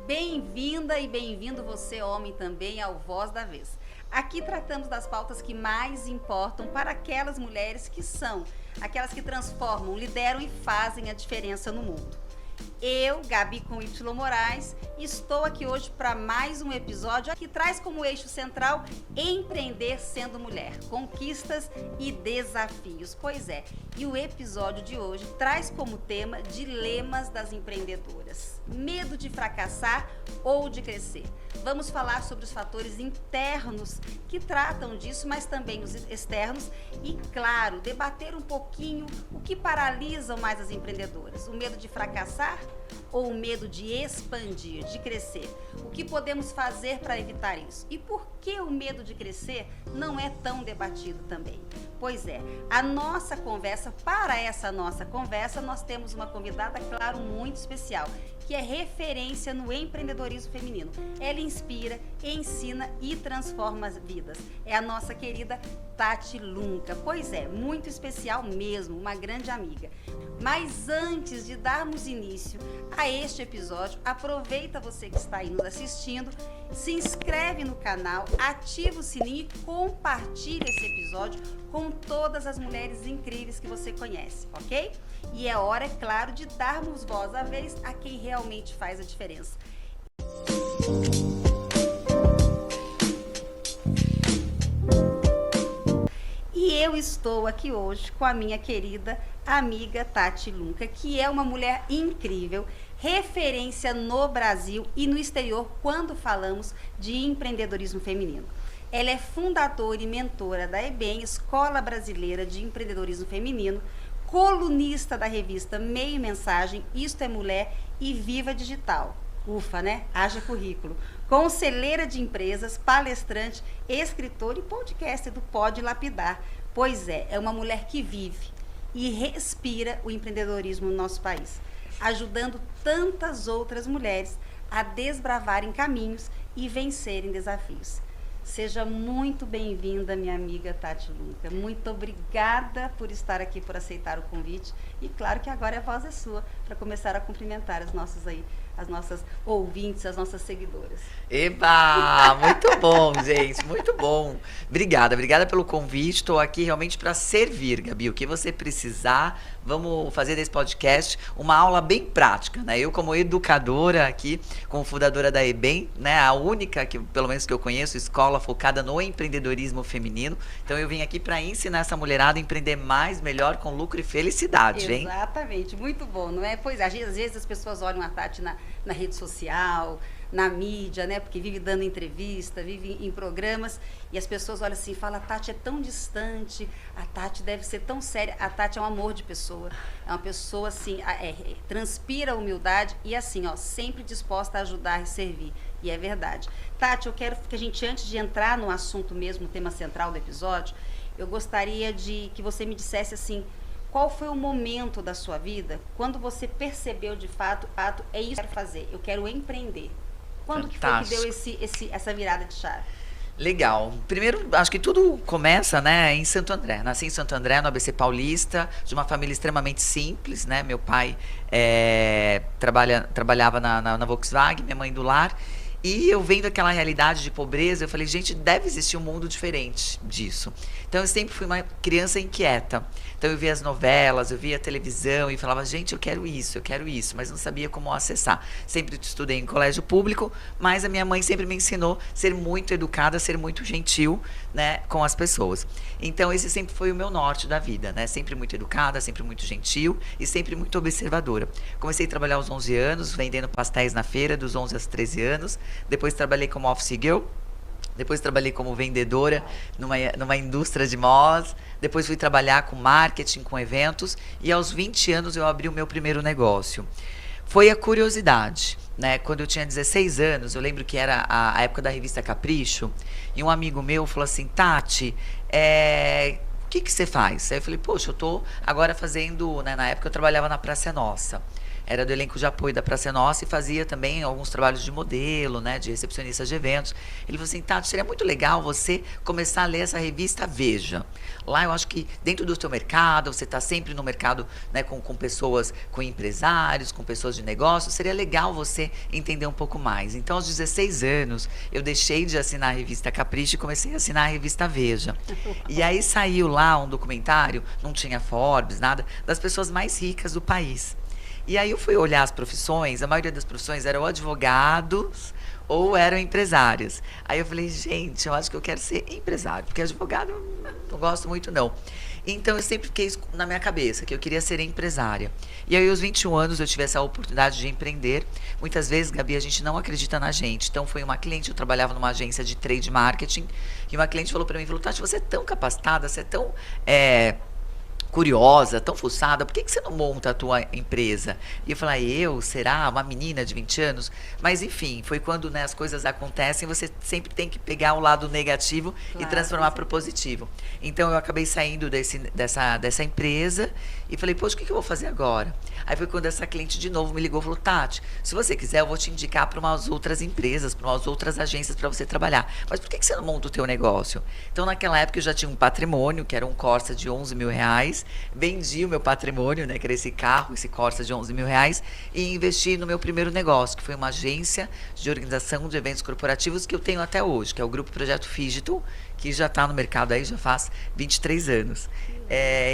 Bem-vinda e bem-vindo você, homem, também ao Voz da Vez. Aqui tratamos das pautas que mais importam para aquelas mulheres que são, aquelas que transformam, lideram e fazem a diferença no mundo. Eu, Gabi com Y Moraes, estou aqui hoje para mais um episódio que traz como eixo central empreender sendo mulher, conquistas e desafios. Pois é, e o episódio de hoje traz como tema dilemas das empreendedoras. Medo de fracassar ou de crescer. Vamos falar sobre os fatores internos que tratam disso, mas também os externos e, claro, debater um pouquinho o que paralisa mais as empreendedoras. O medo de fracassar ou o medo de expandir, de crescer? O que podemos fazer para evitar isso? E por que o medo de crescer não é tão debatido também? Pois é, para essa nossa conversa, nós temos uma convidada, claro, muito especial, que é referência no empreendedorismo feminino. Ela inspira, ensina e transforma as vidas. É a nossa querida Tati Lunca. Pois é, muito especial mesmo, uma grande amiga. Mas antes de darmos início a este episódio, aproveita você que está aí nos assistindo, se inscreve no canal, ativa o sininho e compartilha esse episódio com todas as mulheres incríveis que você conhece, ok? E é hora, é claro, de darmos voz à vez a quem realmente faz a diferença. E eu estou aqui hoje com a minha querida amiga Tati Lunca, que é uma mulher incrível, referência no Brasil e no exterior quando falamos de empreendedorismo feminino. Ela é fundadora e mentora da EBEM, Escola Brasileira de Empreendedorismo Feminino, colunista da revista Meio Mensagem, Isto é Mulher e Viva Digital. Ufa, né? Haja currículo. Conselheira de empresas, palestrante, escritora e podcaster do Pode Lapidar. Pois é uma mulher que vive e respira o empreendedorismo no nosso país, ajudando tantas outras mulheres a desbravarem caminhos e vencerem desafios. Seja muito bem-vinda, minha amiga Tati Lunca. Muito obrigada por estar aqui, por aceitar o convite. E claro que agora a voz é sua, para começar a cumprimentar as nossas ouvintes, as nossas seguidoras. Eba! Muito bom, gente, muito bom. Obrigada pelo convite. Estou aqui realmente para servir, Gabi. O que você precisar, vamos fazer desse podcast uma aula bem prática, né? Eu, como educadora aqui, como fundadora da EBEM, né? A única, que pelo menos que eu conheço, escola focada no empreendedorismo feminino. Então eu vim aqui para ensinar essa mulherada a empreender mais, melhor, com lucro e felicidade, hein? Exatamente, muito bom, não é? Pois às vezes as pessoas olham a Tati na rede social, na mídia, né? Porque vive dando entrevista, vive em programas e as pessoas olham assim e falam: a Tati é tão distante, a Tati deve ser tão séria. A Tati é um amor de pessoa, é uma pessoa assim, transpira humildade e assim, ó, sempre disposta a ajudar e servir. E é verdade. Tati, eu quero que a gente, antes de entrar no assunto mesmo, o tema central do episódio, eu gostaria de que você me dissesse assim: qual foi o momento da sua vida quando você percebeu de fato, é isso que eu quero fazer, eu quero empreender? Quando que foi que deu essa virada de chave? Legal. Primeiro, acho que tudo começa, né, em Santo André. Nasci em Santo André, no ABC Paulista, de uma família extremamente simples, né? Meu pai trabalhava na Volkswagen, minha mãe do lar. E eu vendo aquela realidade de pobreza, eu falei, gente, deve existir um mundo diferente disso. Então eu sempre fui uma criança inquieta. Então eu via as novelas, eu via a televisão e falava, gente, eu quero isso, mas não sabia como acessar. Sempre estudei em colégio público, mas a minha mãe sempre me ensinou a ser muito educada, a ser muito gentil, né, com as pessoas. Então esse sempre foi o meu norte da vida, né? Sempre muito educada, sempre muito gentil e sempre muito observadora. Comecei a trabalhar aos 11 anos, vendendo pastéis na feira, dos 11 aos 13 anos. Depois trabalhei como office girl. Depois trabalhei como vendedora numa indústria de modas. Depois fui trabalhar com marketing, com eventos. E aos 20 anos eu abri o meu primeiro negócio. Foi a curiosidade, né? Quando eu tinha 16 anos, eu lembro que era a época da revista Capricho. E um amigo meu falou assim, Tati, o que você faz? Aí eu falei, poxa, eu tô agora fazendo, né, na época eu trabalhava na Praça é Nossa. era do elenco de apoio da Praça é Nossa e fazia também alguns trabalhos de modelo, né, de recepcionista de eventos. Ele falou assim, Tati, seria muito legal você começar a ler essa revista Veja. Lá eu acho que dentro do seu mercado, você está sempre no mercado, né, com pessoas, com empresários, com pessoas de negócio, seria legal você entender um pouco mais. Então, aos 16 anos, eu deixei de assinar a revista Capricho e comecei a assinar a revista Veja. E aí saiu lá um documentário, não tinha Forbes, nada, das pessoas mais ricas do país. E aí eu fui olhar as profissões, a maioria das profissões eram advogados ou eram empresários. Aí eu falei, gente, eu acho que eu quero ser empresário, porque advogado eu não gosto muito, não. Então eu sempre fiquei isso na minha cabeça, que eu queria ser empresária. E aí aos 21 anos eu tive essa oportunidade de empreender. Muitas vezes, Gabi, a gente não acredita na gente. Então foi uma cliente, eu trabalhava numa agência de trade marketing, e uma cliente falou para mim, falou, Tati, você é tão capacitada, você é tão curiosa, tão fuçada, por que você não monta a tua empresa? E eu falei, será? Uma menina de 20 anos? Mas enfim, foi quando, né, as coisas acontecem, você sempre tem que pegar o lado negativo e transformar para o positivo. Então eu acabei saindo dessa empresa e falei, poxa, o que eu vou fazer agora? Aí foi quando essa cliente de novo me ligou e falou, Tati, se você quiser eu vou te indicar para umas outras empresas, para umas outras agências para você trabalhar. Mas por que você não monta o teu negócio? Então naquela época eu já tinha um patrimônio, que era um Corsa de 11 mil reais, vendi o meu patrimônio, né, que era esse carro, esse Corsa de 11 mil reais, e investi no meu primeiro negócio, que foi uma agência de organização de eventos corporativos que eu tenho até hoje, que é o Grupo Projeto Fígito, que já está no mercado aí, já faz 23 anos.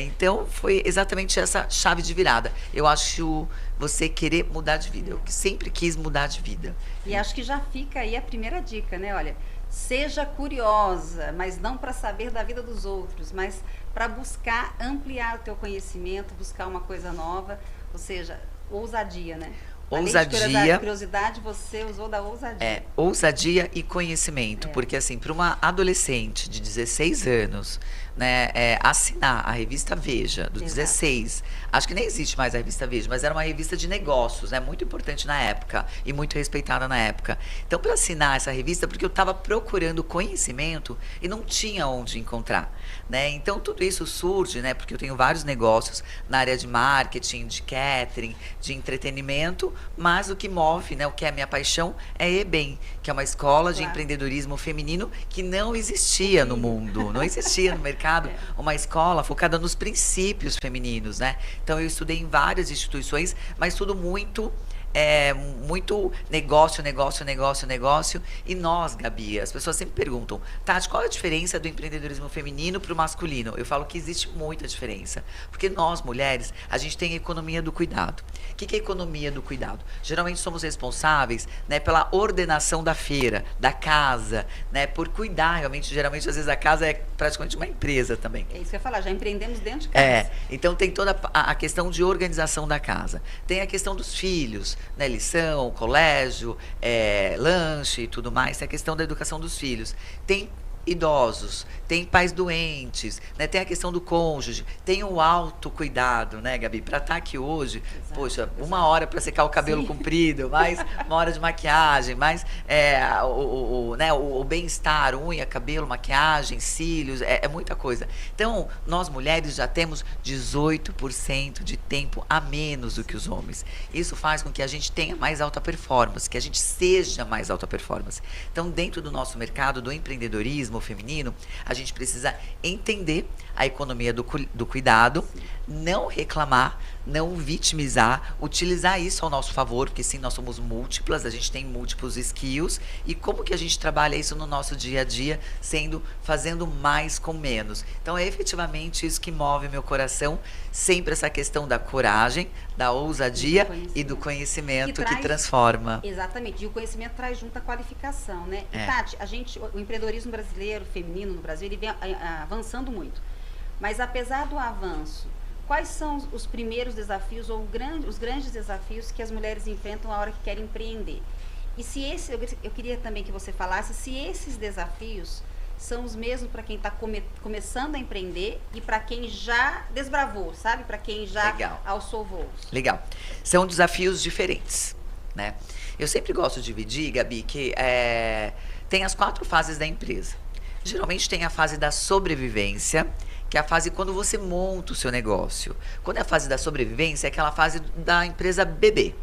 Então, foi exatamente essa chave de virada. Eu acho você querer mudar de vida. Eu sempre quis mudar de vida. E acho que já fica aí a primeira dica, né? Olha, seja curiosa, mas não para saber da vida dos outros, mas para buscar ampliar o teu conhecimento, buscar uma coisa nova, ou seja, ousadia, né? Ousadia. Além de curiosidade, você usou da ousadia. Ousadia e conhecimento, porque assim, para uma adolescente de 16 anos, né, assinar a revista Veja, do 16, acho que nem existe mais a revista Veja, mas era uma revista de negócios, né, muito importante na época e muito respeitada na época. Então, para assinar essa revista, porque eu estava procurando conhecimento e não tinha onde encontrar, né? Então, tudo isso surge, né, porque eu tenho vários negócios na área de marketing, de catering, de entretenimento, mas o que move, né, o que é a minha paixão é EBEM, que é uma escola de empreendedorismo feminino que não existia no mundo, não existia no mercado, uma escola focada nos princípios femininos, né? Então eu estudei em várias instituições, mas tudo muito negócio. E nós, Gabi, as pessoas sempre perguntam, Tati, qual é a diferença do empreendedorismo feminino para o masculino? Eu falo que existe muita diferença, porque nós, mulheres, a gente tem a economia do cuidado. O que é a economia do cuidado? Geralmente somos responsáveis, né, pela ordenação da feira, da casa, né, por cuidar realmente, geralmente às vezes a casa é praticamente uma empresa também. É isso que eu ia falar, já empreendemos dentro de casa. Então tem toda a questão de organização da casa. Tem a questão dos filhos, né, lição, colégio, lanche e tudo mais, tem a questão da educação dos filhos. Tem idosos, tem pais doentes, né, tem a questão do cônjuge, tem o autocuidado, né, Gabi? Para estar aqui hoje, poxa, uma hora para secar o cabelo comprido, mais uma hora de maquiagem, mais o bem-estar, unha, cabelo, maquiagem, cílios, é muita coisa. Então, nós mulheres já temos 18% de tempo a menos do que os homens. Isso faz com que a gente tenha mais alta performance, que a gente seja mais alta performance. Então, dentro do nosso mercado do empreendedorismo feminino, a gente precisa entender a economia do cuidado, não reclamar, não vitimizar, utilizar isso ao nosso favor, porque sim, nós somos múltiplas, a gente tem múltiplos skills, e como que a gente trabalha isso no nosso dia a dia, fazendo mais com menos. Então é efetivamente isso que move meu coração, sempre essa questão da coragem, da ousadia e do conhecimento que transforma. Exatamente, e o conhecimento traz junto a qualificação, né? E Tati, o empreendedorismo brasileiro, feminino no Brasil, ele vem avançando muito. Mas apesar do avanço, quais são os primeiros desafios ou os grandes desafios que as mulheres enfrentam na hora que querem empreender? E se eu queria também que você falasse se esses desafios são os mesmos para quem está começando a empreender e para quem já desbravou, sabe? Para quem já alçou voos. Legal. São desafios diferentes, né? Eu sempre gosto de dividir, Gabi, que tem as 4 fases da empresa. Geralmente tem a fase da sobrevivência, que é a fase quando você monta o seu negócio. Quando é a fase da sobrevivência, é aquela fase da empresa bebê.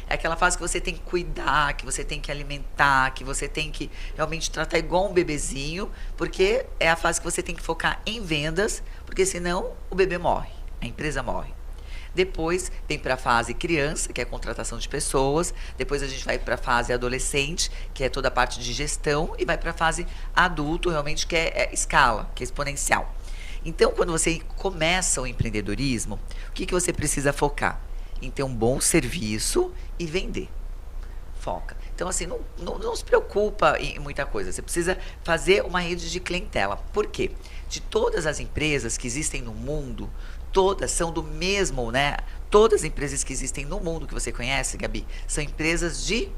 É aquela fase que você tem que cuidar, que você tem que alimentar, que você tem que realmente tratar igual um bebezinho, porque é a fase que você tem que focar em vendas, porque senão o bebê morre, a empresa morre. Depois vem para a fase criança, que é a contratação de pessoas. Depois a gente vai para a fase adolescente, que é toda a parte de gestão. E vai para a fase adulto, realmente, que é escala, que é exponencial. Então, quando você começa o empreendedorismo, o que você precisa focar? Em ter um bom serviço e vender. Foca. Então, assim, não se preocupa em muita coisa. Você precisa fazer uma rede de clientela. Por quê? De todas as empresas que existem no mundo, todas são do mesmo, né? Todas as empresas que existem no mundo que você conhece, Gabi, são empresas de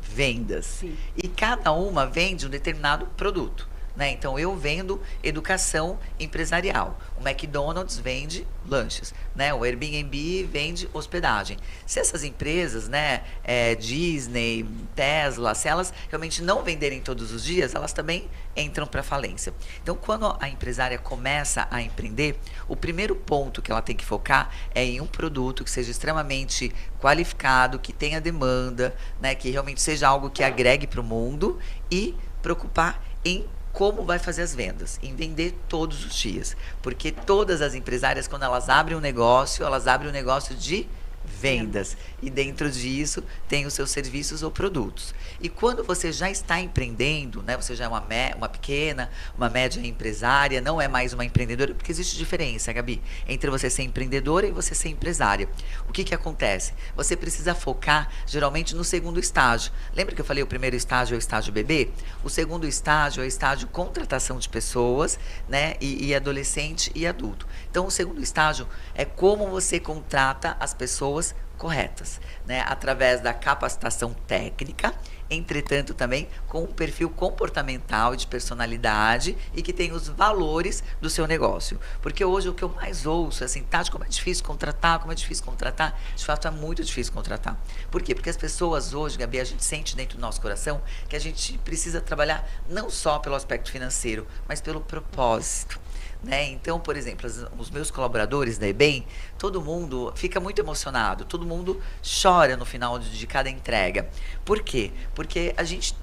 vendas. Sim. E cada uma vende um determinado produto. Né? Então, eu vendo educação empresarial. O McDonald's vende lanches. Né? O Airbnb vende hospedagem. Se essas empresas, né, Disney, Tesla, se elas realmente não venderem todos os dias, elas também entram para falência. Então, quando a empresária começa a empreender, o primeiro ponto que ela tem que focar é em um produto que seja extremamente qualificado, que tenha demanda, né, que realmente seja algo que agregue para o mundo e preocupar em como vai fazer as vendas, em vender todos os dias. Porque todas as empresárias, quando elas abrem um negócio, elas abrem um negócio de vendas. E dentro disso tem os seus serviços ou produtos. E quando você já está empreendendo, né, você já é uma pequena, uma média empresária, não é mais uma empreendedora, porque existe diferença, Gabi, entre você ser empreendedora e você ser empresária. O que acontece? Você precisa focar, geralmente, no segundo estágio. Lembra que eu falei o primeiro estágio é o estágio bebê? O segundo estágio é o estágio contratação de pessoas, né, e adolescente e adulto. Então, o segundo estágio é como você contrata as pessoas corretas, né? Através da capacitação técnica, entretanto também com um perfil comportamental de personalidade e que tem os valores do seu negócio. Porque hoje o que eu mais ouço é assim, Tati, como é difícil contratar, de fato é muito difícil contratar. Por quê? Porque as pessoas hoje, Gabi, a gente sente dentro do nosso coração que a gente precisa trabalhar não só pelo aspecto financeiro, mas pelo propósito. Né? Então, por exemplo, os meus colaboradores da EBEM, todo mundo fica muito emocionado, todo mundo chora no final de cada entrega. Por quê? Porque a gente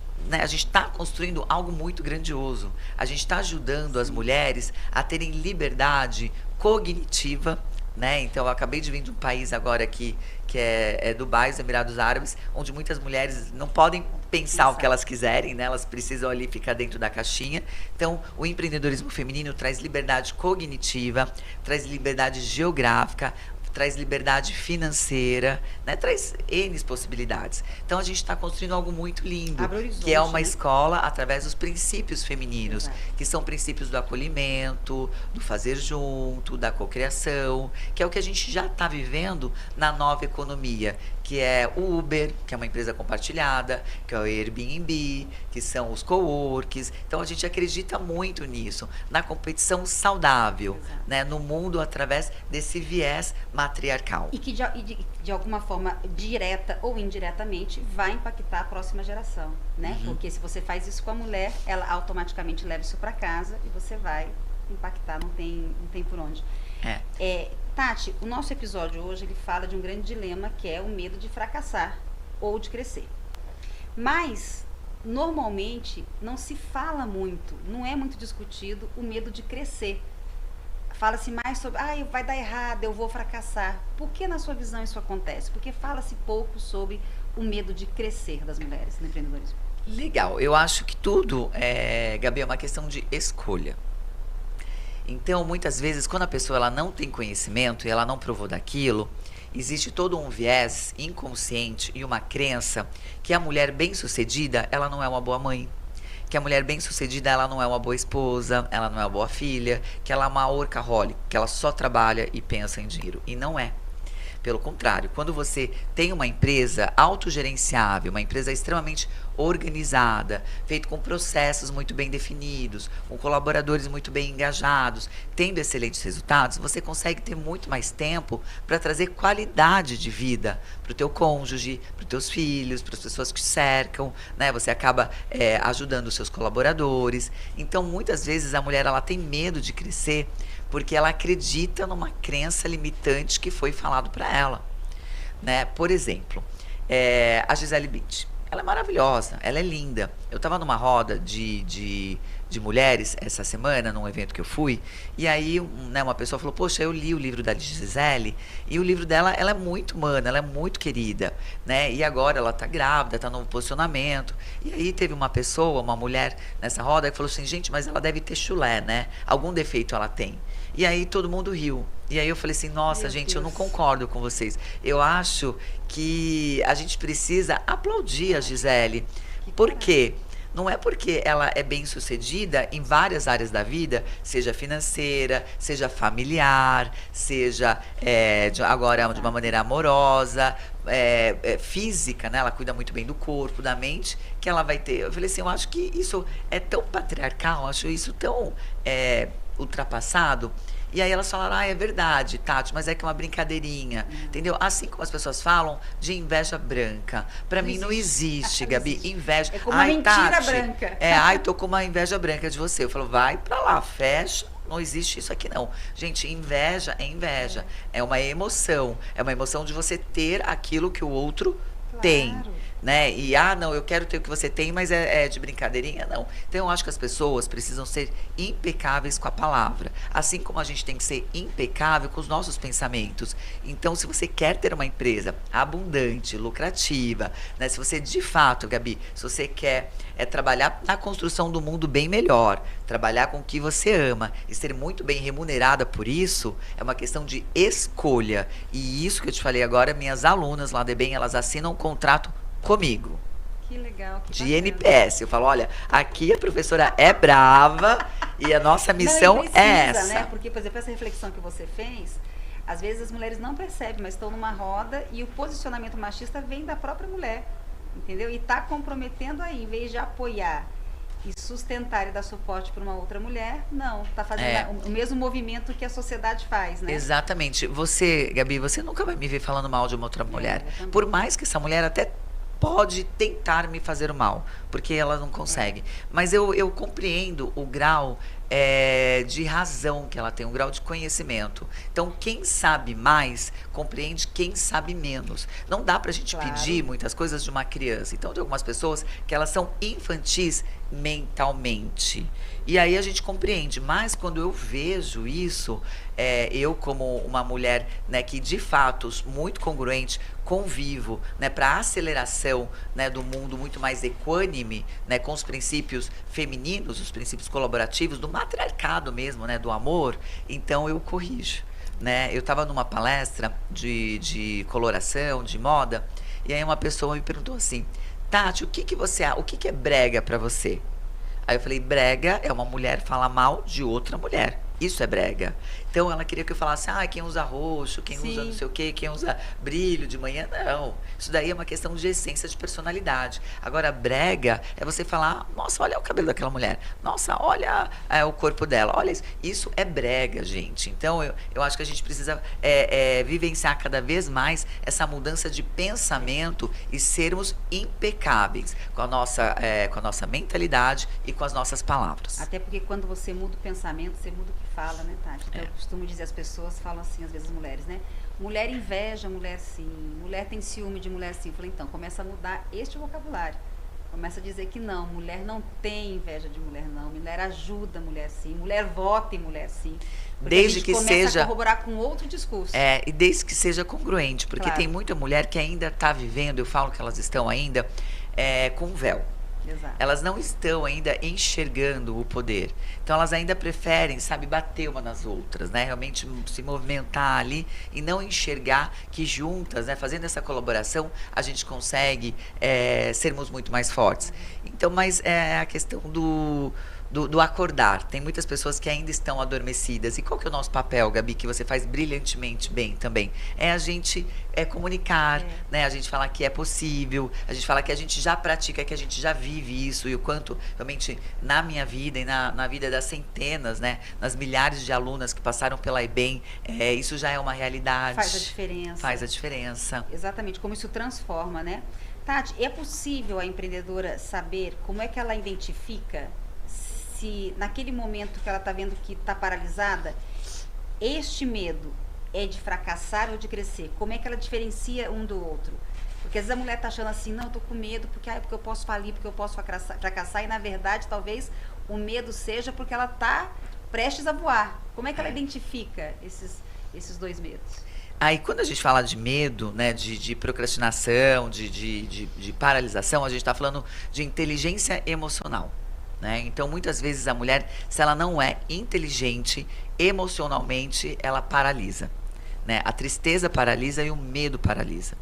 está construindo algo muito grandioso. A gente está ajudando as mulheres a terem liberdade cognitiva. Né? Então, eu acabei de vir de um país agora aqui, que é Dubai, os Emirados Árabes, onde muitas mulheres não podem pensar o que elas quiserem, né? Elas precisam ali ficar dentro da caixinha. Então, o empreendedorismo feminino traz liberdade cognitiva, traz liberdade geográfica, traz liberdade financeira, né? Traz N possibilidades. Então, a gente está construindo algo muito lindo, que é uma escola através dos princípios femininos, Exato. que são princípios do acolhimento, do fazer junto, da cocriação, que é o que a gente já está vivendo na nova economia, que é o Uber, que é uma empresa compartilhada, que é o Airbnb, que são os coworks. Então, a gente acredita muito nisso, na competição saudável, né, no mundo através desse viés matriarcal. E que de alguma forma, direta ou indiretamente, vai impactar a próxima geração, né? Uhum. Porque se você faz isso com a mulher, ela automaticamente leva isso para casa e você vai impactar, não tem por onde. Tati, o nosso episódio hoje, ele fala de um grande dilema, que é o medo de fracassar ou de crescer. Mas, normalmente, não se fala muito, não é muito discutido o medo de crescer. Fala-se mais sobre, vai dar errado, eu vou fracassar. Por que, na sua visão, isso acontece? Porque fala-se pouco sobre o medo de crescer das mulheres no empreendedorismo. Legal, eu acho que tudo, Gabi, é uma questão de escolha. Então, muitas vezes, quando a pessoa ela não tem conhecimento e ela não provou daquilo, existe todo um viés inconsciente e uma crença que a mulher bem-sucedida, ela não é uma boa mãe. Que a mulher bem-sucedida, ela não é uma boa esposa, ela não é uma boa filha, que ela é uma workaholic, que ela só trabalha e pensa em dinheiro. E não é. Pelo contrário, quando você tem uma empresa autogerenciável, uma empresa extremamente organizada, feita com processos muito bem definidos, com colaboradores muito bem engajados, tendo excelentes resultados, você consegue ter muito mais tempo para trazer qualidade de vida para o teu cônjuge, para os teus filhos, para as pessoas que te cercam, né? Você acaba ajudando os seus colaboradores. Então, muitas vezes a mulher ela tem medo de crescer porque ela acredita numa crença limitante que foi falado para ela, né? Por exemplo, a Gisele Bündchen. Ela é maravilhosa, ela é linda. Eu estava numa roda de mulheres essa semana, num evento que eu fui, e aí né, uma pessoa falou, poxa, eu li o livro da Gisele, e o livro dela, ela é muito humana, ela é muito querida, né? E agora ela tá grávida, tá no posicionamento. E aí teve uma pessoa, uma mulher nessa roda, que falou assim, gente, mas ela deve ter chulé, né? Algum defeito ela tem. E aí todo mundo riu. E aí eu falei assim, nossa, Meu gente, eu não Deus. concordo com vocês. Eu acho que a gente precisa aplaudir a Gisele. Que Por coragem. quê? Não é porque ela é bem sucedida em várias áreas da vida, seja financeira, seja familiar, seja agora de uma maneira amorosa, física, né? Ela cuida muito bem do corpo, da mente, que ela vai ter. Eu falei assim, eu acho que isso é tão patriarcal, eu acho isso tão ultrapassado. E aí elas falaram, é verdade, Tati, mas é que é uma brincadeirinha, entendeu? Assim como as pessoas falam de inveja branca. Pra mim não existe, Não Gabi, existe. inveja. É como uma mentira Tati, branca. tô com uma inveja branca de você. Eu falo, vai pra lá, fecha. Não existe isso aqui, não. Gente, inveja é inveja. É uma emoção. É uma emoção de você ter aquilo que o outro tem. Claro. Né? E, não, eu quero ter o que você tem, mas é de brincadeirinha, não. Então, eu acho que as pessoas precisam ser impecáveis com a palavra. Assim como a gente tem que ser impecável com os nossos pensamentos. Então, se você quer ter uma empresa abundante, lucrativa, né? Se você, de fato, Gabi, se você quer trabalhar na construção do mundo bem melhor, trabalhar com o que você ama e ser muito bem remunerada por isso, é uma questão de escolha. E isso que eu te falei agora, minhas alunas lá da EBEM, elas assinam um contrato comigo, Que legal, que de bacana. NPS. Eu falo, olha, aqui a professora é brava e a nossa missão Não, e precisa, é essa. né? Porque, por exemplo, essa reflexão que você fez, às vezes as mulheres não percebem, mas estão numa roda e o posicionamento machista vem da própria mulher, entendeu? E está comprometendo aí, em vez de apoiar e sustentar e dar suporte para uma outra mulher, não, está fazendo o mesmo movimento que a sociedade faz, né? Exatamente. Você, Gabi, você nunca vai me ver falando mal de uma outra mulher. eu também. Por mais que essa mulher até pode tentar me fazer o mal, porque ela não consegue. Mas eu compreendo o grau de razão que ela tem, um grau de conhecimento. Então, quem sabe mais, compreende quem sabe menos. Não dá pra gente Claro. pedir muitas coisas de uma criança. Então, tem algumas pessoas que elas são infantis mentalmente. E aí a gente compreende. Mas quando eu vejo isso, eu como uma mulher, né, que de fato, muito congruente, convivo, né, para aceleração, né, do mundo muito mais equânime, né, com os princípios femininos, os princípios colaborativos, do matriarcado mesmo, né, do amor, então eu corrijo. Né? Eu estava numa palestra de coloração, de moda, e aí uma pessoa me perguntou assim, Tati, o que é brega para você? Aí eu falei, brega é uma mulher falar mal de outra mulher. Isso é brega. Então ela queria que eu falasse, quem usa roxo, quem usa não sei o quê, quem usa brilho de manhã. Não. Isso daí é uma questão de essência, de personalidade. Agora, brega é você falar, nossa, olha o cabelo daquela mulher. Nossa, olha o corpo dela. Olha isso. Isso é brega, gente. Então eu acho que a gente precisa vivenciar cada vez mais essa mudança de pensamento e sermos impecáveis com a nossa mentalidade e com as nossas palavras. Até porque quando você muda o pensamento, você muda o que fala, né, Tati? Então, eu costumo dizer, as pessoas falam assim, às vezes as mulheres, né? Mulher inveja mulher sim, mulher tem ciúme de mulher sim. Eu falei, então, começa a mudar este vocabulário. Começa a dizer que não, mulher não tem inveja de mulher não, mulher ajuda mulher sim, mulher vota em mulher sim. Porque Desde a gente que começa seja a corroborar com outro discurso. e desde que seja congruente, porque Claro. tem muita mulher que ainda está vivendo, eu falo que elas estão ainda com véu. Exato. Elas não estão ainda enxergando o poder. Então elas ainda preferem, sabe, bater uma nas outras, né? Realmente se movimentar ali e não enxergar que juntas, né, fazendo essa colaboração, a gente consegue sermos muito mais fortes. Então, mas é a questão do acordar. Tem muitas pessoas que ainda estão adormecidas. E qual que é o nosso papel, Gabi, que você faz brilhantemente bem também? É a gente comunicar, né? A gente falar que é possível, a gente falar que a gente já pratica, que a gente já vive isso, e o quanto realmente na minha vida e na vida das centenas, né? Nas milhares de alunas que passaram pela EBEM, isso já é uma realidade. Faz a diferença. Faz a diferença. Exatamente, como isso transforma, né? Tati, é possível a empreendedora saber como é que ela identifica se naquele momento que ela está vendo que está paralisada, este medo é de fracassar ou de crescer? Como é que ela diferencia um do outro? Porque às vezes a mulher tá achando assim, não, eu tô com medo porque eu posso falir, porque eu posso fracassar, e na verdade talvez o medo seja porque ela tá prestes a voar. Como é que ela identifica esses dois medos? Aí, quando a gente fala de medo, né, de procrastinação, de paralisação, a gente está falando de inteligência emocional, né? Então, muitas vezes a mulher, se ela não é inteligente emocionalmente, ela paralisa, né? A tristeza paralisa e o medo paralisa.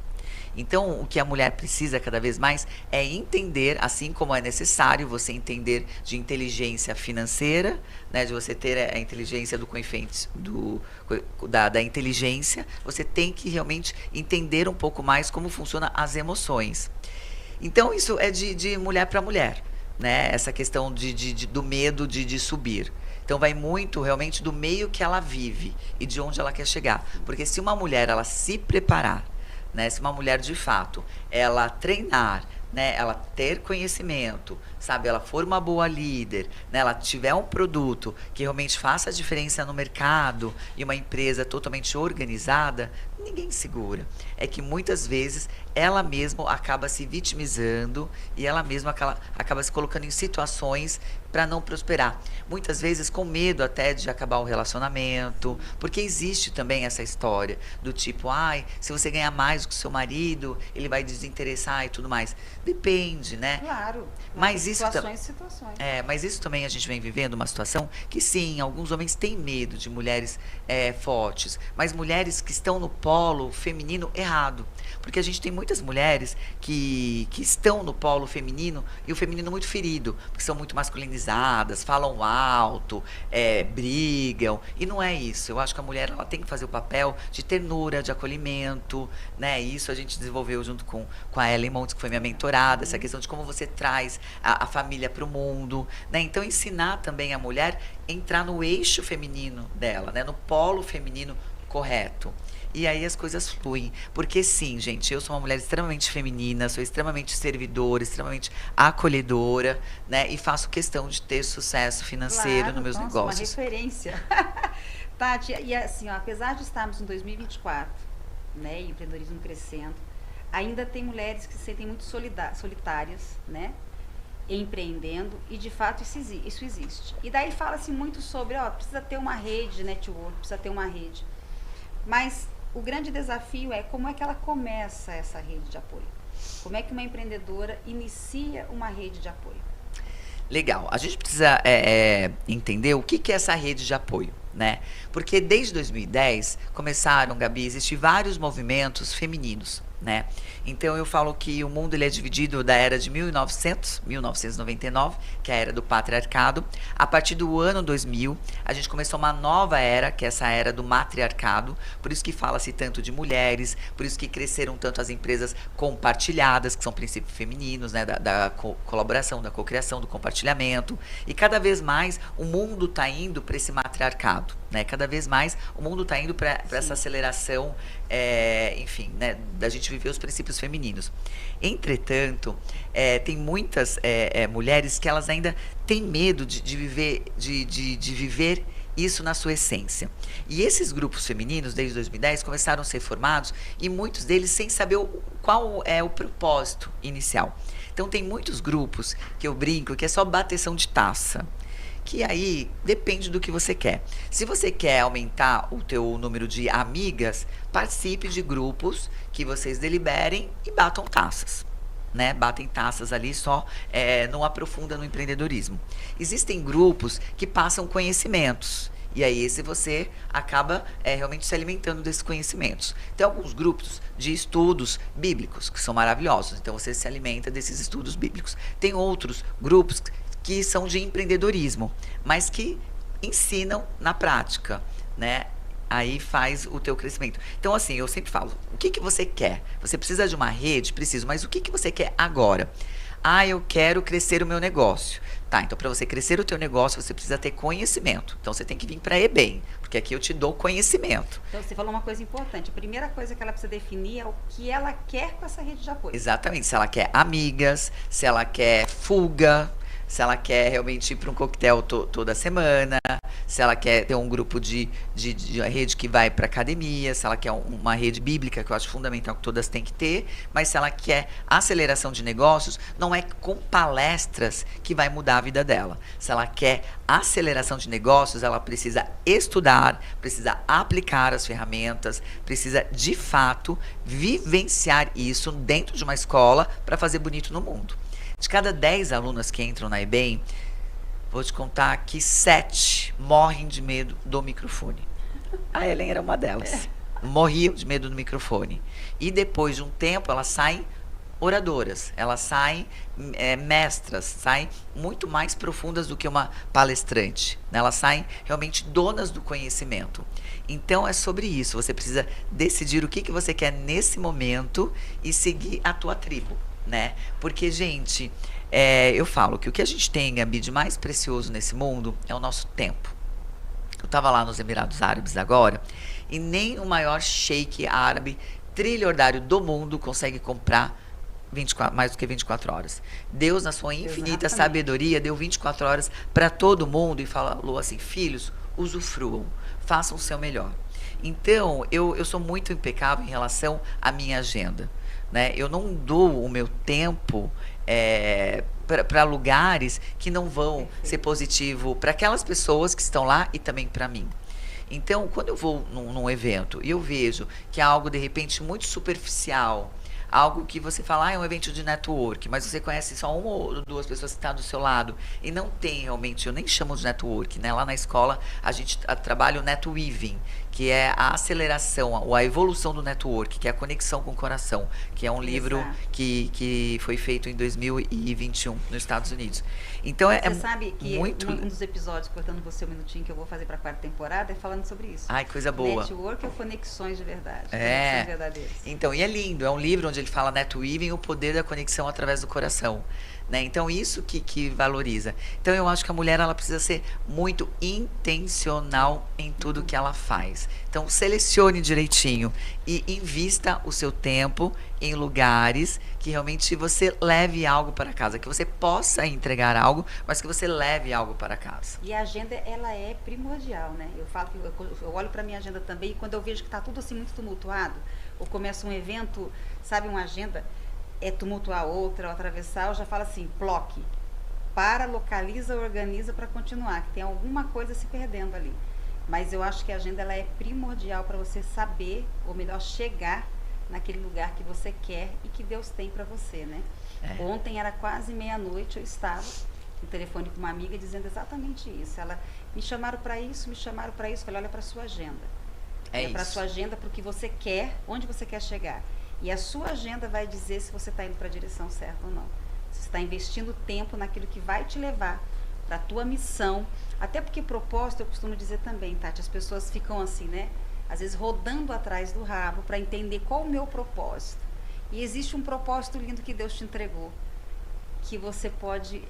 Então, o que a mulher precisa cada vez mais é entender, assim como é necessário você entender de inteligência financeira, né, de você ter a inteligência do coeficiente da inteligência, você tem que realmente entender um pouco mais como funcionam as emoções. Então, isso é de mulher para mulher, né? Essa questão do medo de subir. Então vai muito realmente do meio que ela vive e de onde ela quer chegar. Porque se uma mulher ela se preparar, né, se uma mulher de fato ela treinar, né, ela ter conhecimento, sabe, ela for uma boa líder, né, ela tiver um produto que realmente faça a diferença no mercado e uma empresa totalmente organizada, ninguém segura. É que muitas vezes ela mesma acaba se vitimizando e ela mesma acaba se colocando em situações para não prosperar. Muitas vezes com medo até de acabar o relacionamento, porque existe também essa história do tipo, ai, se você ganhar mais do que o seu marido, ele vai desinteressar e tudo mais. Depende, né? Claro. Mas isso Situações. mas isso também a gente vem vivendo uma situação que sim, alguns homens têm medo de mulheres fortes, mas mulheres que estão no polo feminino errado. Porque a gente tem muitas mulheres que estão no polo feminino e o feminino muito ferido, porque são muito masculinizadas, falam alto, brigam. E não é isso. Eu acho que a mulher ela tem que fazer o papel de ternura, de acolhimento, né? Isso a gente desenvolveu junto com a Ellen Montes, que foi minha mentorada, essa questão de como você traz a família para o mundo, né? Então ensinar também a mulher a entrar no eixo feminino dela, né? No polo feminino correto. E aí as coisas fluem. Porque sim, gente, eu sou uma mulher extremamente feminina, sou extremamente servidora, extremamente acolhedora, né? E faço questão de ter sucesso financeiro Claro, nos meus nossa, negócios. Uma referência. Tati, e assim, ó, apesar de estarmos em 2024, né, e o empreendedorismo crescendo, ainda tem mulheres que se sentem muito solitárias, né, empreendendo, e de fato isso existe. E daí fala-se muito sobre, ó, precisa ter uma rede de network, precisa ter uma rede. Mas o grande desafio é como é que ela começa essa rede de apoio. Como é que uma empreendedora inicia uma rede de apoio? Legal. A gente precisa entender o que é essa rede de apoio, né? Porque desde 2010 começaram, Gabi, a existir vários movimentos femininos, né? Então eu falo que o mundo ele é dividido da era de 1999, que é a era do patriarcado. A partir do ano 2000, a gente começou uma nova era, que é essa era do matriarcado. Por isso que fala-se tanto de mulheres, por isso que cresceram tanto as empresas compartilhadas, que são princípios femininos, né, da colaboração, da cocriação, do compartilhamento. E cada vez mais o mundo está indo para esse matriarcado, né? Cada vez mais o mundo está indo para essa aceleração, enfim, né, da gente viver os princípios femininos. Entretanto, tem muitas mulheres que elas ainda têm medo de viver isso na sua essência. E esses grupos femininos, desde 2010, começaram a ser formados e muitos deles sem saber qual é o propósito inicial. Então tem muitos grupos que eu brinco que é só bateção de taça. Que aí depende do que você quer. Se você quer aumentar o teu número de amigas, participe de grupos que vocês deliberem e batam taças, né? Batem taças ali só, não aprofunda no empreendedorismo. Existem grupos que passam conhecimentos. E aí você acaba realmente se alimentando desses conhecimentos. Tem alguns grupos de estudos bíblicos que são maravilhosos. Então você se alimenta desses estudos bíblicos. Tem outros grupos que são de empreendedorismo, mas que ensinam na prática, né? Aí faz o teu crescimento. Então, assim, eu sempre falo, o que você quer? Você precisa de uma rede? Preciso, mas o que você quer agora? Ah, eu quero crescer o meu negócio. Tá, então para você crescer o teu negócio, você precisa ter conhecimento. Então você tem que vir para a EBEM, porque aqui eu te dou conhecimento. Então você falou uma coisa importante. A primeira coisa que ela precisa definir é o que ela quer com essa rede de apoio. Exatamente, se ela quer amigas, se ela quer fuga, se ela quer realmente ir para um coquetel toda semana, se ela quer ter um grupo de rede que vai para academia, se ela quer uma rede bíblica, que eu acho fundamental que todas têm que ter, mas se ela quer aceleração de negócios, não é com palestras que vai mudar a vida dela. Se ela quer aceleração de negócios, ela precisa estudar, precisa aplicar as ferramentas, precisa de fato vivenciar isso dentro de uma escola para fazer bonito no mundo. De cada 10 alunas que entram na EBEM, vou te contar que 7 morrem de medo do microfone. A Helen era uma delas. Morriam de medo do microfone. E depois de um tempo, elas saem oradoras, elas saem mestras, saem muito mais profundas do que uma palestrante. Né? Elas saem realmente donas do conhecimento. Então é sobre isso, você precisa decidir o que você quer nesse momento e seguir a tua tribo, né? Porque, gente, eu falo que o que a gente tem, Gabi, de mais precioso nesse mundo é o nosso tempo. Eu estava lá nos Emirados Árabes agora e nem o maior sheik árabe trilhardário do mundo consegue comprar mais do que 24 horas. Deus, na sua infinita sabedoria, deu 24 horas para todo mundo e falou assim: filhos, usufruam, façam o seu melhor. Então, eu sou muito impecável em relação à minha agenda. Né? Eu não dou o meu tempo para lugares que não vão ser positivo para aquelas pessoas que estão lá e também para mim. Então, quando eu vou num evento e eu vejo que é algo, de repente, muito superficial, algo que você fala, é um evento de network, mas você conhece só uma ou duas pessoas que estão do seu lado e não tem realmente, eu nem chamo de network, né? Lá na escola a gente trabalha o netweaving, que é a aceleração, a evolução do network, que é a conexão com o coração, que é um livro que foi feito em 2021 nos Estados Unidos. Então você sabe que muito... um dos episódios, cortando você um minutinho, que eu vou fazer para a 4ª temporada, é falando sobre isso. Ai, coisa boa. Network ou conexões de verdade. Conexões verdadeiras. Então, e é lindo, é um livro onde ele fala netweaving, o poder da conexão através do coração. Né? Então, isso que valoriza. Então, eu acho que a mulher ela precisa ser muito intencional em tudo que ela faz. Então, selecione direitinho e invista o seu tempo em lugares que realmente você leve algo para casa, que você possa entregar algo, mas que você leve algo para casa. E a agenda, ela é primordial, né? Eu falo que eu olho para minha agenda também e quando eu vejo que está tudo assim muito tumultuado, ou começa um evento, sabe, uma agenda... tumultuar outra, ou atravessar, eu já falo assim, bloque, para, localiza, organiza para continuar, que tem alguma coisa se perdendo ali. Mas eu acho que a agenda ela é primordial para você saber, ou melhor, chegar naquele lugar que você quer e que Deus tem para você, né? Ontem era quase meia-noite, eu estava no telefone com uma amiga dizendo exatamente isso. Ela, me chamaram para isso, falei, olha para sua agenda. Olha para sua agenda, para o que você quer, onde você quer chegar. E a sua agenda vai dizer se você está indo para a direção certa ou não. Se você está investindo tempo naquilo que vai te levar para a tua missão. Até porque propósito, eu costumo dizer também, Tati, as pessoas ficam assim, né? Às vezes rodando atrás do rabo para entender qual o meu propósito. E existe um propósito lindo que Deus te entregou, que você pode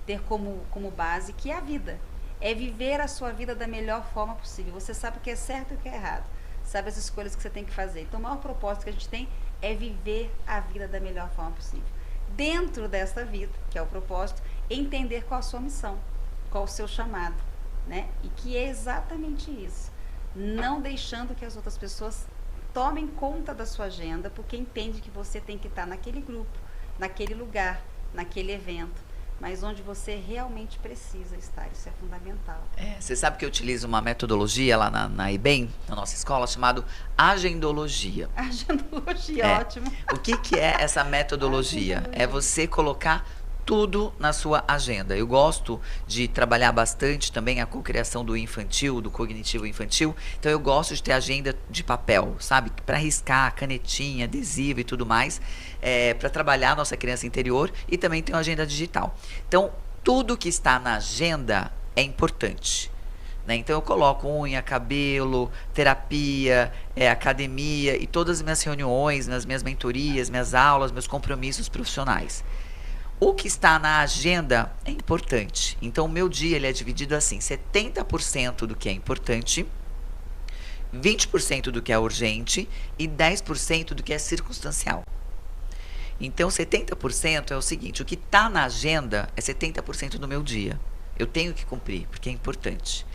ter como base, que é a vida. É viver a sua vida da melhor forma possível. Você sabe o que é certo e o que é errado. Sabe as escolhas que você tem que fazer. Então, o maior propósito que a gente tem é viver a vida da melhor forma possível. Dentro dessa vida, que é o propósito, entender qual a sua missão, qual o seu chamado, né? E que é exatamente isso. Não deixando que as outras pessoas tomem conta da sua agenda, porque entende que você tem que estar naquele grupo, naquele lugar, naquele evento. Mas onde você realmente precisa estar, isso é fundamental. Você sabe que eu utilizo uma metodologia lá na EBEM, na nossa escola, chamado agendologia. Agendologia, ótimo. O que é essa metodologia? É você colocar tudo na sua agenda. Eu gosto de trabalhar bastante também a cocriação do infantil, do cognitivo infantil. Então eu gosto de ter agenda de papel, sabe? Para riscar, canetinha, adesivo e tudo mais, para trabalhar a nossa criança interior, e também tem uma agenda digital. Então, tudo que está na agenda é importante. Né? Então eu coloco unha, cabelo, terapia, academia e todas as minhas reuniões, nas minhas mentorias, minhas aulas, meus compromissos profissionais. O que está na agenda é importante. Então, o meu dia ele é dividido assim: 70% do que é importante, 20% do que é urgente e 10% do que é circunstancial. Então, 70% é o seguinte, o que está na agenda é 70% do meu dia. Eu tenho que cumprir, porque é importante.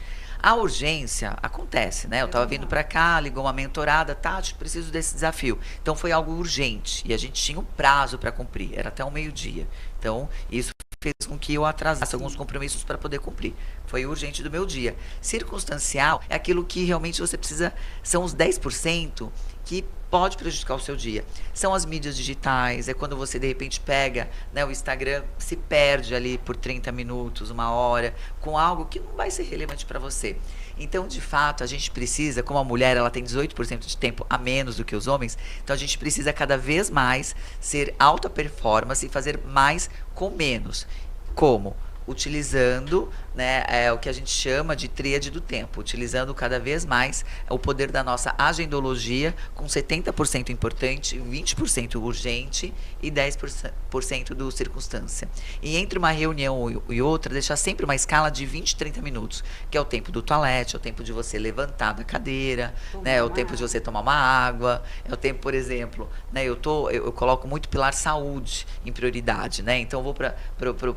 A urgência acontece, né? Eu estava vindo para cá, ligou uma mentorada, Tati, preciso desse desafio. Então foi algo urgente e a gente tinha um prazo para cumprir, era até o meio-dia. Então isso fez com que eu atrasasse alguns compromissos para poder cumprir. Foi urgente do meu dia. Circunstancial é aquilo que realmente você precisa, são os 10% que pode prejudicar o seu dia. São as mídias digitais, é quando você de repente pega, né, o Instagram, se perde ali por 30 minutos, uma hora, com algo que não vai ser relevante para você. Então, de fato, a gente precisa, como a mulher ela tem 18% de tempo a menos do que os homens, então a gente precisa cada vez mais ser alta performance e fazer mais com menos. Como? Utilizando, né, o que a gente chama de tríade do tempo, utilizando cada vez mais o poder da nossa agendologia, com 70% importante, 20% urgente e 10% do circunstância. E entre uma reunião e outra, deixar sempre uma escala de 20, 30 minutos, que é o tempo do toalete, é o tempo de você levantar da cadeira, né, é o tempo de você tomar uma água, é o tempo, por exemplo, né, eu coloco muito pilar saúde em prioridade, né, então eu vou para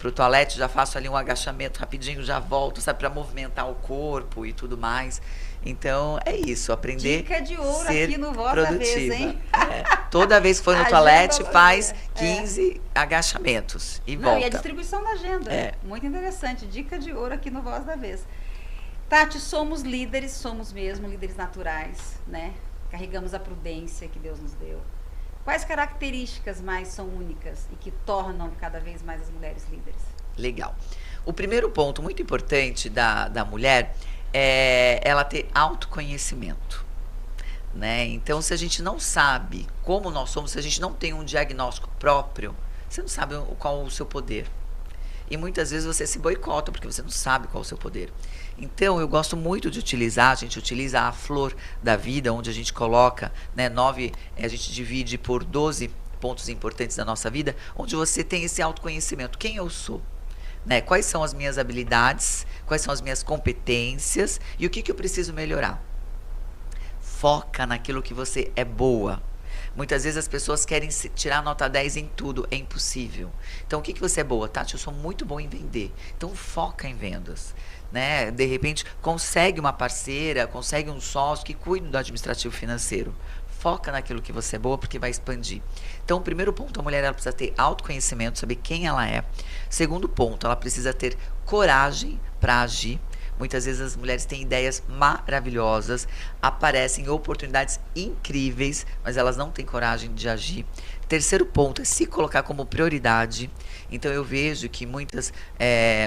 o toalete, já faço ali um agachamento rapidinho, já volto, sabe, para movimentar o corpo e tudo mais. Então, é isso, aprender dica de ouro ser aqui no Voz produtiva. da Vez, hein? Toda vez que for no toalete, faz é. 15 agachamentos e Não, volta. e a distribuição da agenda. Muito interessante. Dica de ouro aqui no Voz da Vez. Tati, somos líderes, somos mesmo líderes naturais, né? Carregamos a prudência que Deus nos deu. Quais características mais são únicas e que tornam cada vez mais as mulheres líderes? Legal. O primeiro ponto muito importante da mulher é ela ter autoconhecimento, né? Então, se a gente não sabe como nós somos, se a gente não tem um diagnóstico próprio, você não sabe qual o seu poder. E muitas vezes você se boicota porque você não sabe qual é o seu poder. Então, eu gosto muito de utilizar, a gente utiliza a flor da vida, onde a gente coloca, né, a gente divide por 12 pontos importantes da nossa vida, onde você tem esse autoconhecimento. Quem eu sou? Né? Quais são as minhas habilidades, quais são as minhas competências e o que eu preciso melhorar. Foca naquilo que você é boa. Muitas vezes as pessoas querem tirar nota 10 em tudo, é impossível. Então, o que você é boa? Tati, eu sou muito bom em vender. Então, foca em vendas. Né? De repente, consegue uma parceira, consegue um sócio que cuide do administrativo financeiro. Foca naquilo que você é boa, porque vai expandir. Então, o primeiro ponto, a mulher ela precisa ter autoconhecimento, saber quem ela é. Segundo ponto, ela precisa ter coragem para agir. Muitas vezes as mulheres têm ideias maravilhosas, aparecem oportunidades incríveis, mas elas não têm coragem de agir. Terceiro ponto é se colocar como prioridade. Então eu vejo que muitas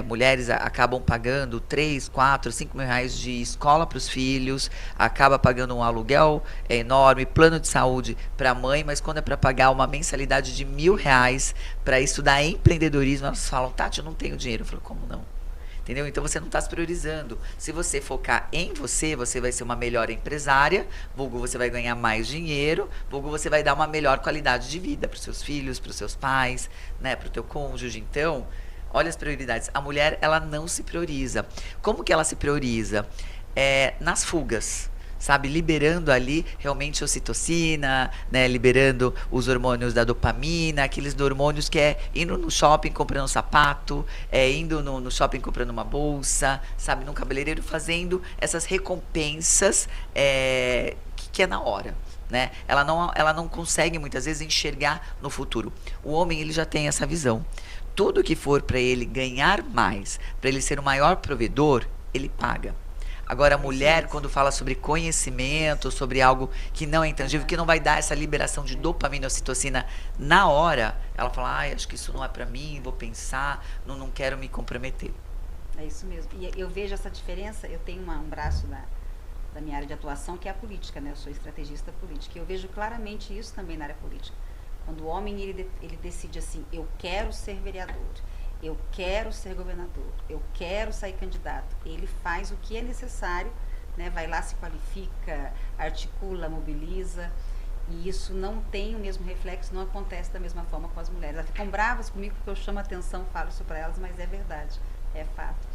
mulheres acabam pagando 3, 4, 5 mil reais de escola para os filhos, acaba pagando um aluguel enorme, plano de saúde para a mãe, mas quando é para pagar uma mensalidade de R$1.000 para estudar empreendedorismo, elas falam, Tati, eu não tenho dinheiro. Eu falo, como não? Entendeu? Então você não está se priorizando. Se você focar em você, você vai ser uma melhor empresária, vulgo você vai ganhar mais dinheiro, vulgo você vai dar uma melhor qualidade de vida para os seus filhos, para os seus pais, né, para o teu cônjuge. Então, olha as prioridades. A mulher, ela não se prioriza. Como que ela se prioriza? Nas fugas. Sabe, liberando ali realmente a ocitocina, né, liberando os hormônios da dopamina, aqueles hormônios que é indo no shopping comprando um sapato, indo no shopping comprando uma bolsa, sabe, num cabeleireiro fazendo essas recompensas que é na hora. Né? Ela não consegue muitas vezes enxergar no futuro. O homem ele já tem essa visão. Tudo que for para ele ganhar mais, para ele ser o maior provedor, ele paga. Agora, a mulher, quando fala sobre conhecimento, sobre algo que não é intangível, que não vai dar essa liberação de dopamina e ocitocina na hora, ela fala, acho que isso não é para mim, vou pensar, não quero me comprometer. É isso mesmo. E eu vejo essa diferença, eu tenho um braço da minha área de atuação, que é a política, né? Eu sou estrategista política. E eu vejo claramente isso também na área política. Quando o homem, ele decide assim, eu quero ser vereador, eu quero ser governador, eu quero sair candidato. Ele faz o que é necessário, né? Vai lá, se qualifica, articula, mobiliza. E isso não tem o mesmo reflexo, não acontece da mesma forma com as mulheres. Elas ficam bravas comigo porque eu chamo a atenção, falo isso para elas, mas é verdade, é fato.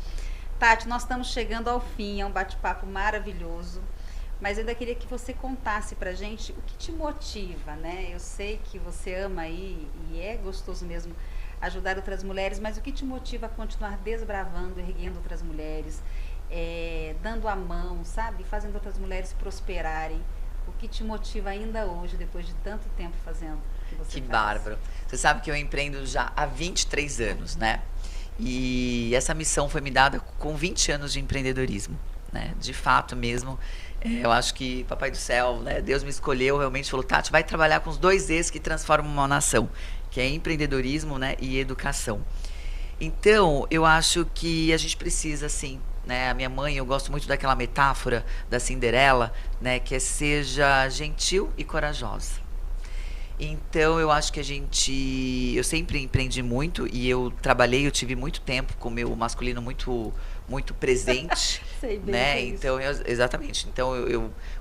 Tati, nós estamos chegando ao fim, é um bate-papo maravilhoso. Mas eu ainda queria que você contasse pra gente o que te motiva, né? Eu sei que você ama aí e é gostoso mesmo ajudar outras mulheres, mas o que te motiva a continuar desbravando, erguendo outras mulheres, dando a mão, sabe? Fazendo outras mulheres prosperarem. O que te motiva ainda hoje, depois de tanto tempo fazendo o que você Que faz? bárbaro. Você sabe que eu empreendo já há 23 anos, né? E essa missão foi me dada com 20 anos de empreendedorismo, né? De fato mesmo, eu acho que Papai do Céu, né? Deus me escolheu, realmente falou, Tati, vai trabalhar com os dois E's que transformam uma nação, que é empreendedorismo, né? E educação. Então, eu acho que a gente precisa, sim, né? A minha mãe, eu gosto muito daquela metáfora da Cinderela, né? Que é seja gentil e corajosa. Então, eu acho que eu sempre empreendi muito e eu tive muito tempo com o meu masculino muito presente, Sei bem o que né? é isso. Então, exatamente. Então,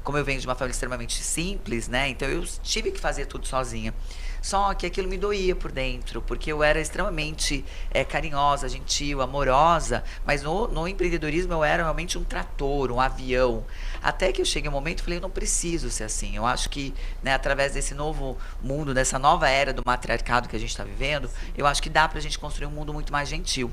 como eu venho de uma família extremamente simples, né? Então, eu tive que fazer tudo sozinha. Só que aquilo me doía por dentro, porque eu era extremamente carinhosa, gentil, amorosa, mas no empreendedorismo eu era realmente um trator, um avião. Até que eu cheguei um momento e falei, eu não preciso ser assim. Eu acho que, né, através desse novo mundo, dessa nova era do matriarcado que a gente está vivendo, eu acho que dá pra gente construir um mundo muito mais gentil.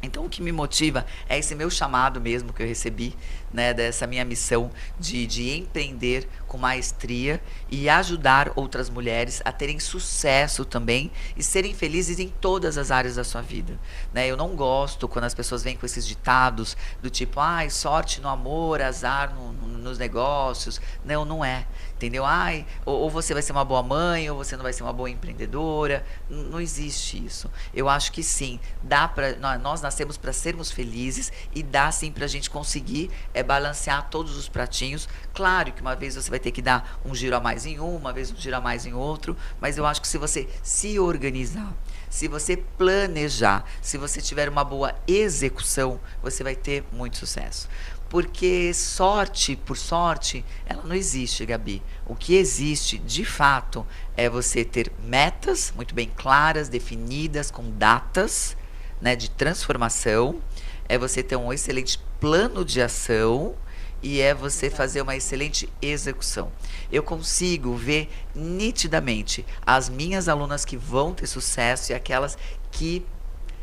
Então, o que me motiva é esse meu chamado mesmo que eu recebi, né, dessa minha missão de empreender com maestria e ajudar outras mulheres a terem sucesso também e serem felizes em todas as áreas da sua vida, né? Eu não gosto quando as pessoas vêm com esses ditados do tipo, ai, sorte no amor, azar nos negócios. Não, não é. Entendeu? Ai, ou você vai ser uma boa mãe, ou você não vai ser uma boa empreendedora. Não existe isso. Eu acho que sim, dá para nós nascemos para sermos felizes e dá sim para a gente conseguir balancear todos os pratinhos. Claro que uma vez você vai ter que dar um giro a mais em uma vez um giro a mais em outro, mas eu acho que se você se organizar, se você planejar, se você tiver uma boa execução, você vai ter muito sucesso. Porque sorte, por sorte, ela não existe, Gabi. O que existe, de fato, é você ter metas muito bem claras, definidas, com datas, né, de transformação. É você ter um excelente plano de ação e é você fazer uma excelente execução. Eu consigo ver nitidamente as minhas alunas que vão ter sucesso e aquelas que,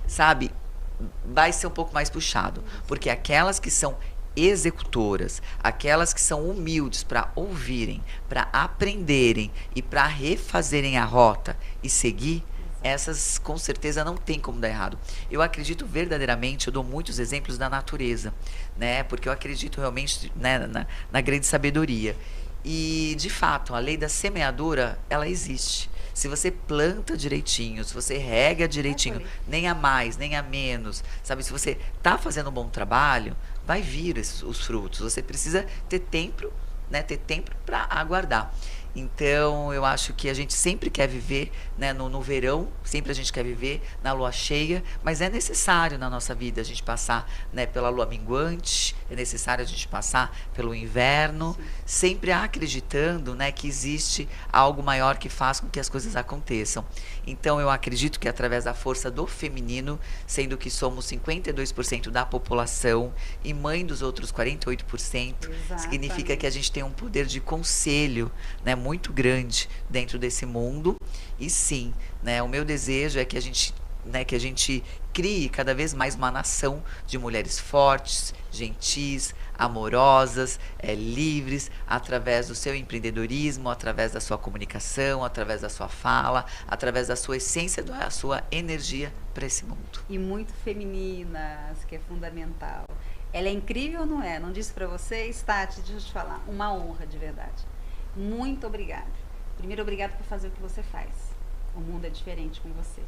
sabe, vai ser um pouco mais puxado. Porque aquelas que são executoras, aquelas que são humildes para ouvirem, para aprenderem e para refazerem a rota e seguir, essas com certeza não tem como dar errado. Eu acredito verdadeiramente, eu dou muitos exemplos da natureza, né? Porque eu acredito realmente, né, na grande sabedoria. E, de fato, a lei da semeadura, ela existe. Se você planta direitinho, se você rega direitinho, nem a mais, nem a menos, sabe? Se você tá fazendo um bom trabalho, vai vir os frutos. Você precisa ter tempo, né? Ter tempo para aguardar. Então, eu acho que a gente sempre quer viver, né, no verão, sempre a gente quer viver na lua cheia, mas é necessário na nossa vida a gente passar, né, pela lua minguante, é necessário a gente passar pelo inverno, sempre acreditando, né, que existe algo maior que faz com que as coisas aconteçam. Então, eu acredito que através da força do feminino, sendo que somos 52% da população e mãe dos outros 48%, significa que a gente tem um poder de conselho, né, muito grande dentro desse mundo. E sim, né, o meu desejo é que a gente, né, que a gente crie cada vez mais uma nação de mulheres fortes, gentis, amorosas, livres, através do seu empreendedorismo, através da sua comunicação, através da sua fala, através da sua essência, da sua energia para esse mundo. E muito femininas, que é fundamental. Ela é incrível ou não é? Não disse para vocês, Tati? Deixa eu te falar, uma honra de verdade. Muito obrigada. Primeiro, obrigada por fazer o que você faz. O mundo é diferente com você.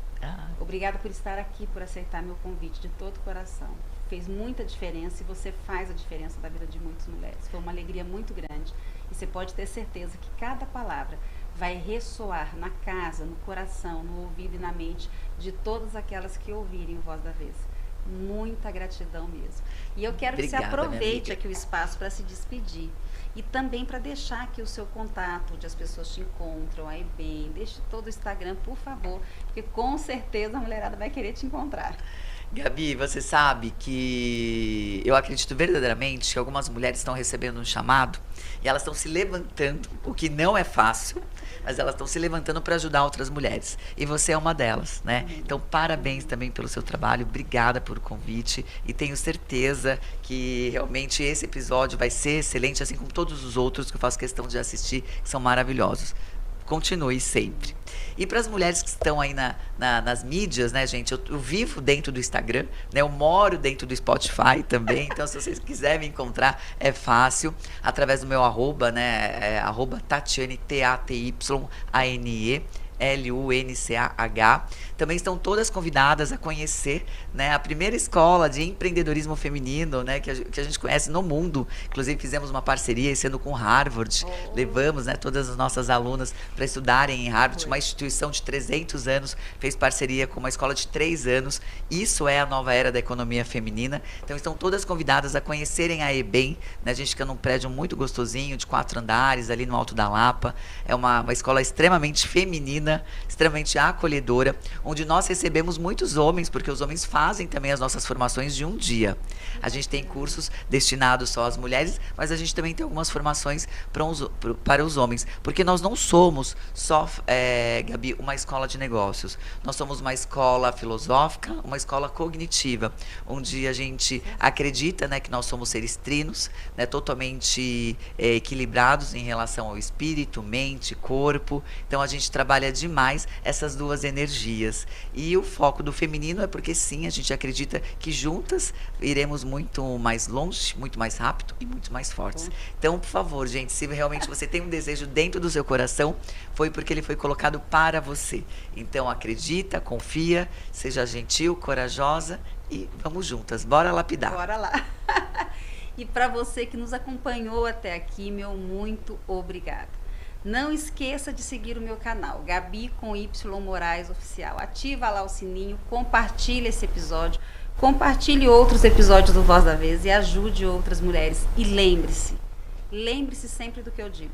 Obrigada por estar aqui, por aceitar meu convite de todo o coração. Fez muita diferença e você faz a diferença da vida de muitas mulheres. Foi uma alegria muito grande e você pode ter certeza que cada palavra vai ressoar na casa, no coração, no ouvido e na mente de todas aquelas que ouvirem o Voz da Vez. Muita gratidão mesmo. E eu quero que você aproveite aqui o espaço para se despedir. E também para deixar aqui o seu contato, onde as pessoas te encontram, aí bem, deixe todo o Instagram, por favor, porque com certeza a mulherada vai querer te encontrar. Gabi, você sabe que eu acredito verdadeiramente que algumas mulheres estão recebendo um chamado e elas estão se levantando, o que não é fácil, mas elas estão se levantando para ajudar outras mulheres. E você é uma delas, né? Então, parabéns também pelo seu trabalho, obrigada por o convite e tenho certeza que realmente esse episódio vai ser excelente, assim como todos os outros que eu faço questão de assistir, que são maravilhosos. Continue sempre. E para as mulheres que estão aí nas mídias, né, gente? Eu vivo dentro do Instagram, né? Eu moro dentro do Spotify também. Então, se vocês quiserem me encontrar, é fácil. Através do meu arroba, né? Arroba Tatyane, Tatyane, Lunchah. Também estão todas convidadas a conhecer, né, a primeira escola de empreendedorismo feminino, né, que a gente conhece no mundo. Inclusive fizemos uma parceria esse ano com Harvard. Levamos, né, todas as nossas alunas para estudarem em Harvard. Uma instituição de 300 anos fez parceria com uma escola de 3 anos. Isso é a nova era da economia feminina. Então estão todas convidadas a conhecerem a EBEM, né? A gente fica num prédio muito gostosinho, de 4 andares, ali no Alto da Lapa. É uma escola extremamente feminina, extremamente acolhedora, onde nós recebemos muitos homens, porque os homens fazem também as nossas formações de um dia. A gente tem cursos destinados só às mulheres, mas a gente também tem algumas formações para os homens, porque nós não somos só, Gabi, uma escola de negócios. Nós somos uma escola filosófica, uma escola cognitiva, onde a gente acredita, né, que nós somos seres trinos, né, totalmente equilibrados em relação ao espírito, mente, corpo. Então a gente trabalha demais essas duas energias. E o foco do feminino é porque sim, a gente acredita que juntas iremos muito mais longe, muito mais rápido e muito mais fortes. Então, por favor, gente, se realmente você tem um desejo dentro do seu coração, foi porque ele foi colocado para você. Então, acredita, confia, seja gentil, corajosa e vamos juntas. Bora lapidar. Bora lá. E para você que nos acompanhou até aqui, meu muito obrigada. Não esqueça de seguir o meu canal, Gabi com Y Moraes Oficial. Ativa lá o sininho, compartilhe esse episódio, compartilhe outros episódios do Voz da Vez e ajude outras mulheres. E lembre-se sempre do que eu digo.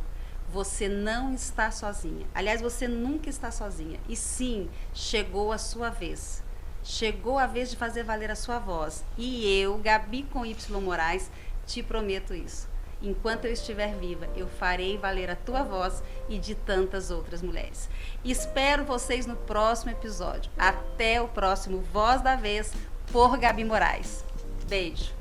Você não está sozinha. Aliás, você nunca está sozinha. E sim, chegou a sua vez. Chegou a vez de fazer valer a sua voz. E eu, Gabi com Y Moraes, te prometo isso. Enquanto eu estiver viva, eu farei valer a tua voz e de tantas outras mulheres. Espero vocês no próximo episódio. Até o próximo Voz da Vez por Gabi Moraes. Beijo.